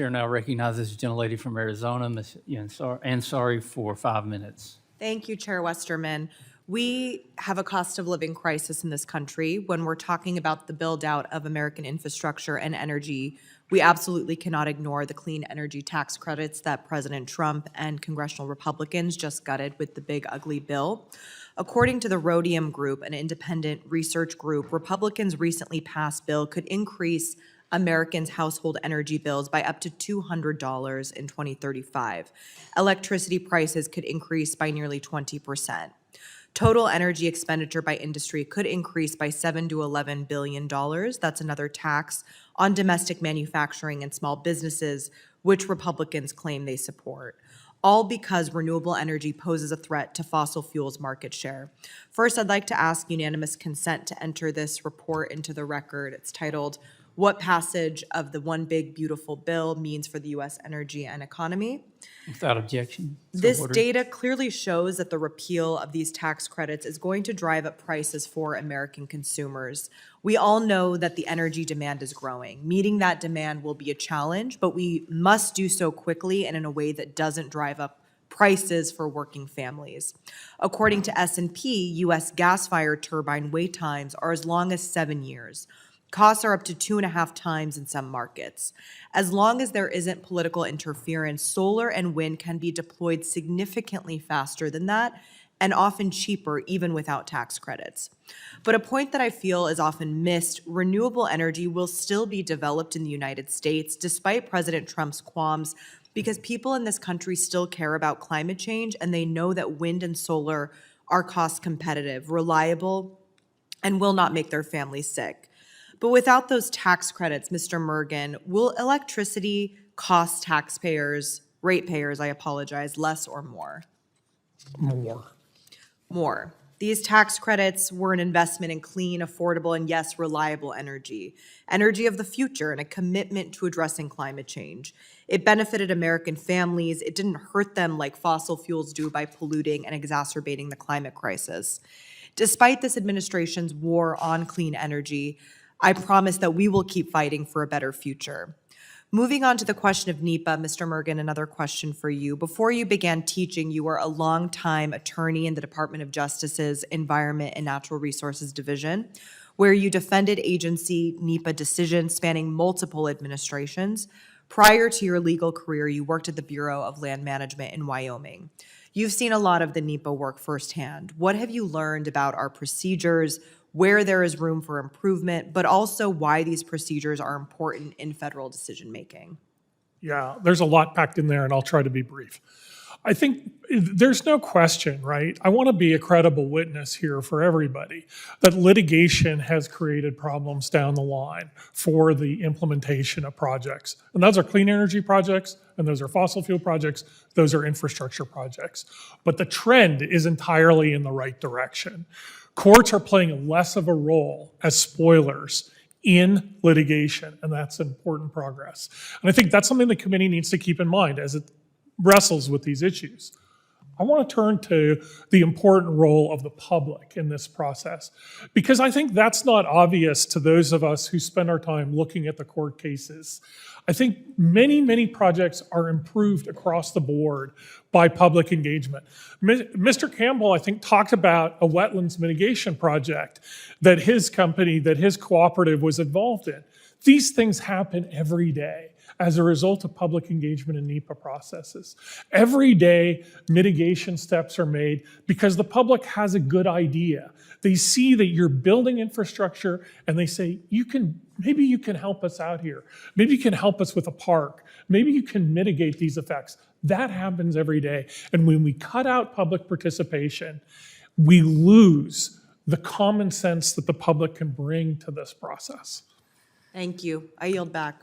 Chair now recognizes the gentlelady from Arizona, Ms. Ansari, for 5 minutes. Thank you, Chair Westerman. We have a cost of living crisis in this country. When we're talking about the build out of American infrastructure and energy, we absolutely cannot ignore the clean energy tax credits that President Trump and congressional Republicans just gutted with the big ugly bill. According to the Rhodium Group, an independent research group, Republicans' recently passed bill could increase Americans' household energy bills by up to $200 in 2035. Electricity prices could increase by nearly 20%. Total energy expenditure by industry could increase by $7 to $11 billion. That's another tax on domestic manufacturing and small businesses, which Republicans claim they support. All because renewable energy poses a threat to fossil fuels market share. First, I'd like to ask unanimous consent to enter this report into the record. It's titled, "What Passage of the One Big Beautiful Bill Means for the U.S. Energy and Economy." Without objection. So This ordered. data clearly shows that the repeal of these tax credits is going to drive up prices for American consumers. We all know that the energy demand is growing. Meeting that demand will be a challenge, but we must do so quickly and in a way that doesn't drive up prices for working families. According to S&P, U.S. gas-fired turbine wait times are as long as 7 years. Costs are up to 2.5 times in some markets. As long as there isn't political interference, solar and wind can be deployed significantly faster than that and often cheaper even without tax credits. But a point that I feel is often missed, renewable energy will still be developed in the United States despite President Trump's qualms, because people in this country still care about climate change and they know that wind and solar are cost competitive, reliable, and will not make their families sick. But without those tax credits, Mr. Mergen, will electricity cost taxpayers, ratepayers, less or more? More. These tax credits were an investment in clean, affordable, and yes, reliable energy. Energy of the future and a commitment to addressing climate change. It benefited American families. It didn't hurt them like fossil fuels do by polluting and exacerbating the climate crisis. Despite this administration's war on clean energy, I promise that we will keep fighting for a better future. Moving on to the question of NEPA, Mr. Mergen, another question for you. Before you began teaching, you were a longtime attorney in the Department of Justice's Environment and Natural Resources Division, where you defended agency NEPA decisions spanning multiple administrations. Prior to your legal career, you worked at the Bureau of Land Management in Wyoming. You've seen a lot of the NEPA work firsthand. What have you learned about our procedures, where there is room for improvement, but also why these procedures are important in federal decision-making? Yeah, there's a lot packed in there, and I'll try to be brief. I think there's no question, right? I want to be a credible witness here for everybody that litigation has created problems down the line for the implementation of projects. And those are clean energy projects, and those are fossil fuel projects, those are infrastructure projects. But the trend is entirely in the right direction. Courts are playing less of a role as spoilers in litigation, and that's important progress. And I think that's something the committee needs to keep in mind as it wrestles with these issues. I want to turn to the important role of the public in this process, because I think that's not obvious to those of us who spend our time looking at the court cases. I think many, many projects are improved across the board by public engagement. Mr. Campbell, I think, talked about a wetlands mitigation project that his company, that his cooperative was involved in. These things happen every day as a result of public engagement in NEPA processes. Every day, mitigation steps are made because the public has a good idea. They see that you're building infrastructure and they say, maybe you can help us out here. Maybe you can help us with a park. Maybe you can mitigate these effects. That happens every day. And when we cut out public participation, we lose the common sense that the public can bring to this process. Thank you. I yield back.